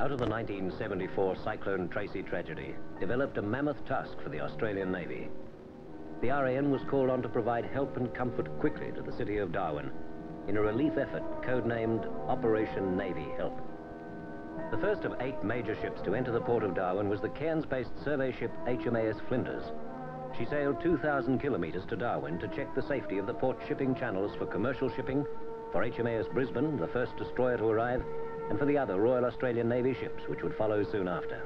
Out of the 1974 Cyclone Tracy tragedy developed a mammoth task for the Australian Navy. The RAN was called on to provide help and comfort quickly to the city of Darwin in a relief effort codenamed Operation Navy Help. The first of 8 major ships to enter the port of Darwin was the Cairns-based survey ship HMAS Flinders. She sailed 2,000 kilometres to Darwin to check the safety of the port shipping channels for commercial shipping, for HMAS Brisbane, the first destroyer to arrive, and for the other Royal Australian Navy ships which would follow soon after.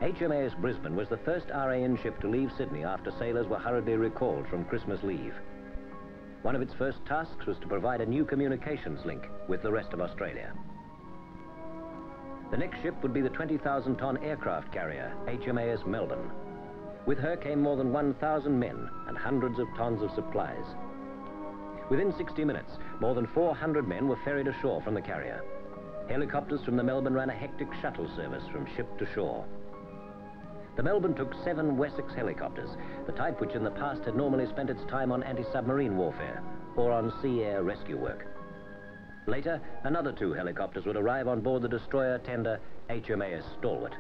HMAS Brisbane was the first RAN ship to leave Sydney after sailors were hurriedly recalled from Christmas leave. One of its first tasks was to provide a new communications link with the rest of Australia. The next ship would be the 20,000-ton aircraft carrier, HMAS Melbourne. With her came more than 1,000 men and hundreds of tons of supplies. Within 60 minutes, more than 400 men were ferried ashore from the carrier. Helicopters from the Melbourne ran a hectic shuttle service from ship to shore. The Melbourne took 7 Wessex helicopters, the type which in the past had normally spent its time on anti-submarine warfare or on sea-air rescue work. Later, another 2 helicopters would arrive on board the destroyer tender HMAS Stalwart.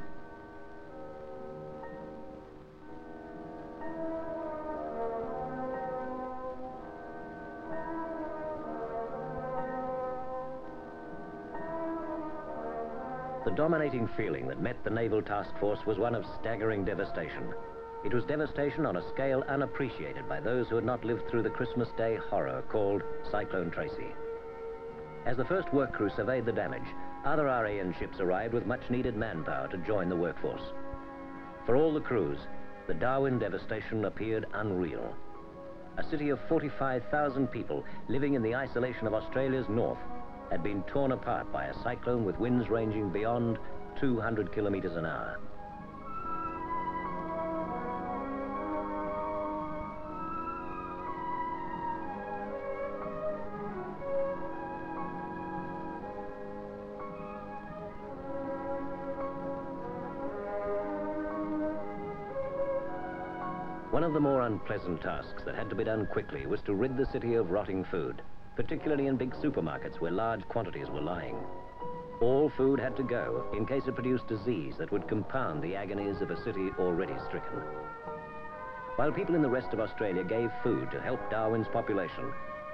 The dominating feeling that met the Naval Task Force was one of staggering devastation. It was devastation on a scale unappreciated by those who had not lived through the Christmas Day horror called Cyclone Tracy. As the first work crew surveyed the damage, other RAN ships arrived with much-needed manpower to join the workforce. For all the crews, the Darwin devastation appeared unreal. A city of 45,000 people living in the isolation of Australia's north had been torn apart by a cyclone with winds ranging beyond 200 kilometres an hour. One of the more unpleasant tasks that had to be done quickly was to rid the city of rotting food, particularly in big supermarkets where large quantities were lying. All food had to go in case it produced disease that would compound the agonies of a city already stricken. While people in the rest of Australia gave food to help Darwin's population,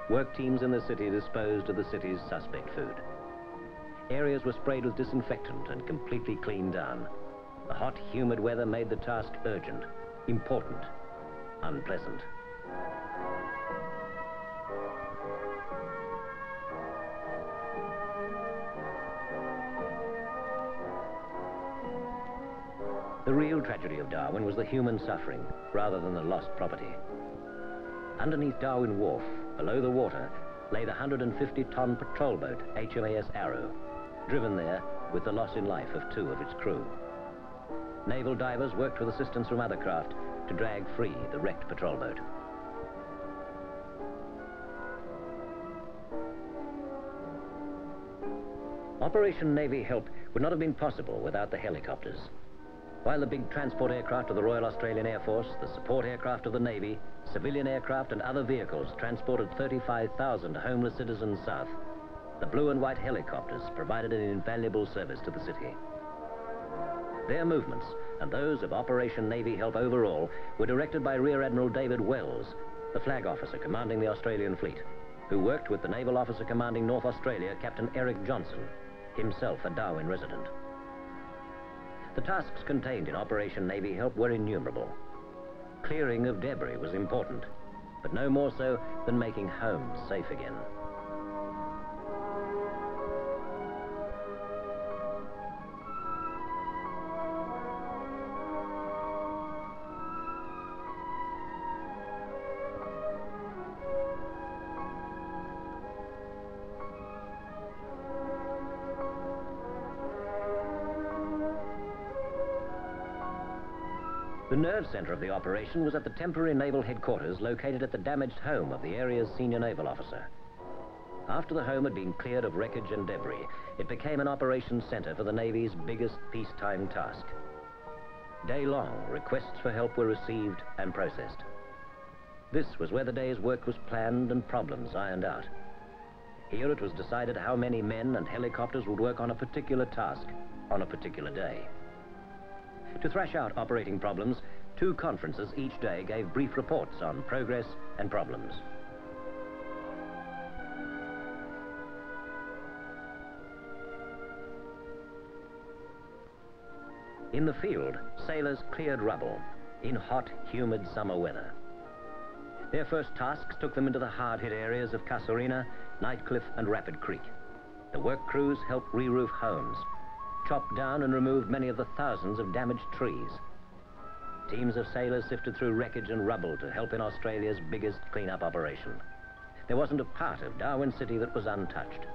work teams in the city disposed of the city's suspect food. Areas were sprayed with disinfectant and completely cleaned down. The hot, humid weather made the task urgent, important, unpleasant. The real tragedy of Darwin was the human suffering, rather than the lost property. Underneath Darwin Wharf, below the water, lay the 150-ton patrol boat HMAS Arrow, driven there with the loss in life of 2 of its crew. Naval divers worked with assistance from other craft to drag free the wrecked patrol boat. Operation Navy Help would not have been possible without the helicopters. While the big transport aircraft of the Royal Australian Air Force, the support aircraft of the Navy, civilian aircraft and other vehicles transported 35,000 homeless citizens south, the blue and white helicopters provided an invaluable service to the city. Their movements, and those of Operation Navy Help overall, were directed by Rear Admiral David Wells, the flag officer commanding the Australian fleet, who worked with the naval officer commanding North Australia, Captain Eric Johnson, himself a Darwin resident. The tasks contained in Operation Navy Help were innumerable. Clearing of debris was important, but no more so than making homes safe again. The nerve center of the operation was at the temporary naval headquarters located at the damaged home of the area's senior naval officer. After the home had been cleared of wreckage and debris, it became an operations center for the Navy's biggest peacetime task. Day long, requests for help were received and processed. This was where the day's work was planned and problems ironed out. Here it was decided how many men and helicopters would work on a particular task on a particular day. To thrash out operating problems, 2 conferences each day gave brief reports on progress and problems. In the field, sailors cleared rubble in hot, humid summer weather. Their first tasks took them into the hard-hit areas of Casuarina, Nightcliff and Rapid Creek. The work crews helped re-roof homes, chopped down and removed many of the thousands of damaged trees. Teams of sailors sifted through wreckage and rubble to help in Australia's biggest clean-up operation. There wasn't a part of Darwin City that was untouched.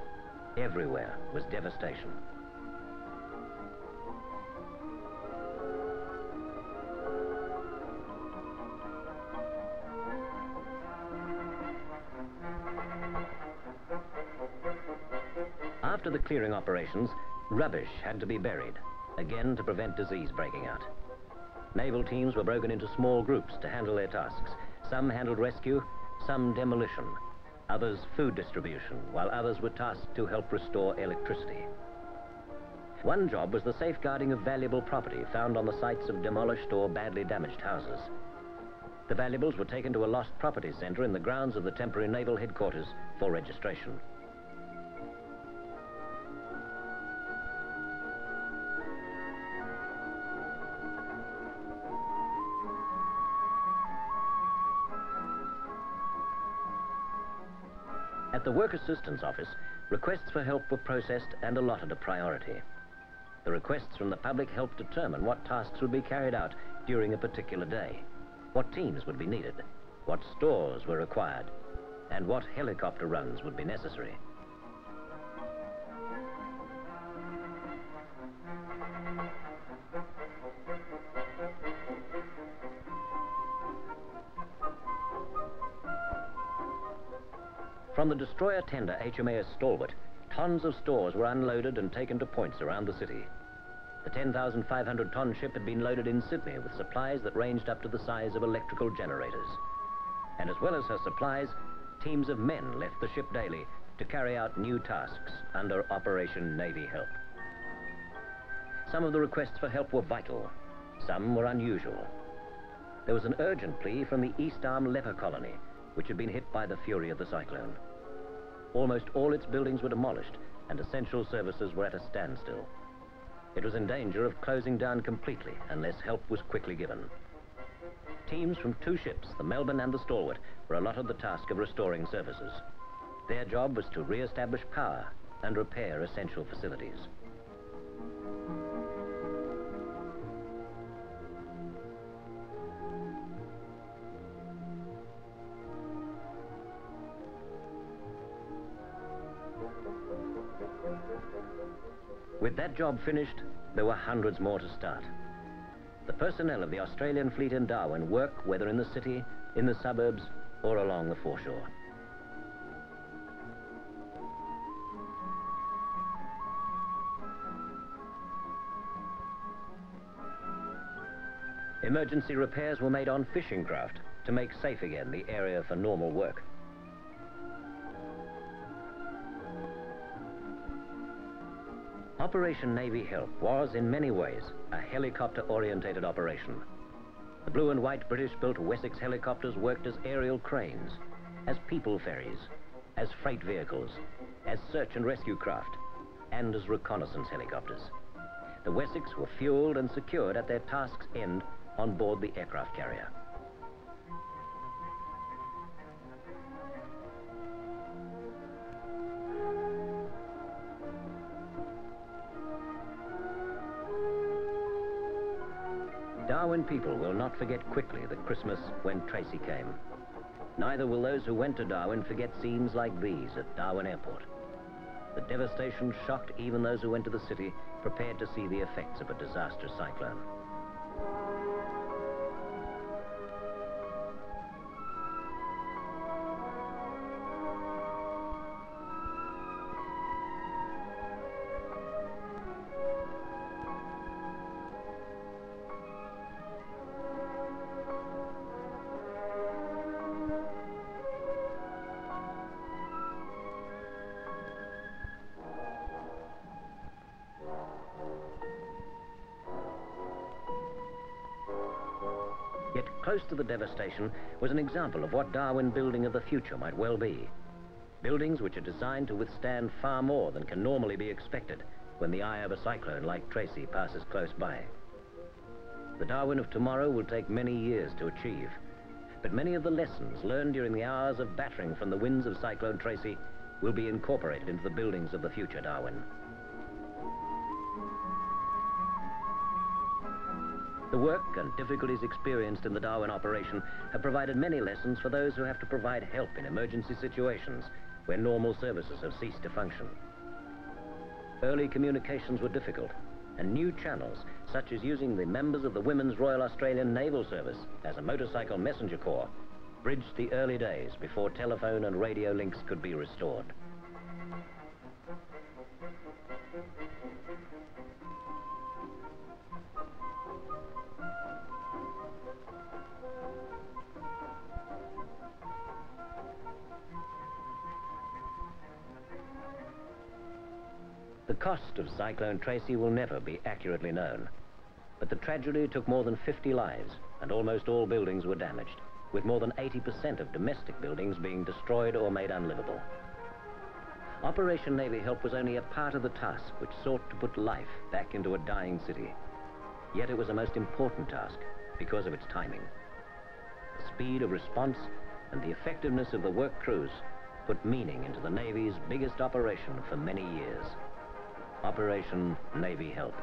Everywhere was devastation. After the clearing operations, rubbish had to be buried, again to prevent disease breaking out. Naval teams were broken into small groups to handle their tasks. Some handled rescue, some demolition, others food distribution, while others were tasked to help restore electricity. One job was the safeguarding of valuable property found on the sites of demolished or badly damaged houses. The valuables were taken to a lost property centre in the grounds of the temporary naval headquarters for registration. At the Work Assistance Office, requests for help were processed and allotted a priority. The requests from the public helped determine what tasks would be carried out during a particular day, what teams would be needed, what stores were required, and what helicopter runs would be necessary. From the destroyer tender HMAS Stalwart, tons of stores were unloaded and taken to points around the city. The 10,500-ton ship had been loaded in Sydney with supplies that ranged up to the size of electrical generators. And as well as her supplies, teams of men left the ship daily to carry out new tasks under Operation Navy Help. Some of the requests for help were vital, some were unusual. There was an urgent plea from the East Arm leper colony, which had been hit by the fury of the cyclone. Almost all its buildings were demolished and essential services were at a standstill. It was in danger of closing down completely unless help was quickly given. Teams from 2 ships, the Melbourne and the Stalwart, were allotted the task of restoring services. Their job was to re-establish power and repair essential facilities. With that job finished, there were hundreds more to start. The personnel of the Australian fleet in Darwin work whether in the city, in the suburbs, or along the foreshore. Emergency repairs were made on fishing craft to make safe again the area for normal work. Operation Navy Help was, in many ways, a helicopter-orientated operation. The blue and white British-built Wessex helicopters worked as aerial cranes, as people ferries, as freight vehicles, as search and rescue craft, and as reconnaissance helicopters. The Wessex were fueled and secured at their task's end on board the aircraft carrier. Darwin people will not forget quickly the Christmas when Tracy came. Neither will those who went to Darwin forget scenes like these at Darwin Airport. The devastation shocked even those who went to the city, prepared to see the effects of a disastrous cyclone. Yet close to the devastation was an example of what Darwin building of the future might well be. Buildings which are designed to withstand far more than can normally be expected when the eye of a cyclone like Tracy passes close by. The Darwin of tomorrow will take many years to achieve, but many of the lessons learned during the hours of battering from the winds of Cyclone Tracy will be incorporated into the buildings of the future Darwin. The work and difficulties experienced in the Darwin operation have provided many lessons for those who have to provide help in emergency situations where normal services have ceased to function. Early communications were difficult, and new channels, such as using the members of the Women's Royal Australian Naval Service as a motorcycle messenger corps, bridged the early days before telephone and radio links could be restored. The cost of Cyclone Tracy will never be accurately known, but the tragedy took more than 50 lives, and almost all buildings were damaged, with more than 80% of domestic buildings being destroyed or made unlivable. Operation Navy Help was only a part of the task which sought to put life back into a dying city. Yet it was a most important task because of its timing. The speed of response and the effectiveness of the work crews put meaning into the Navy's biggest operation for many years. Operation Navy Help.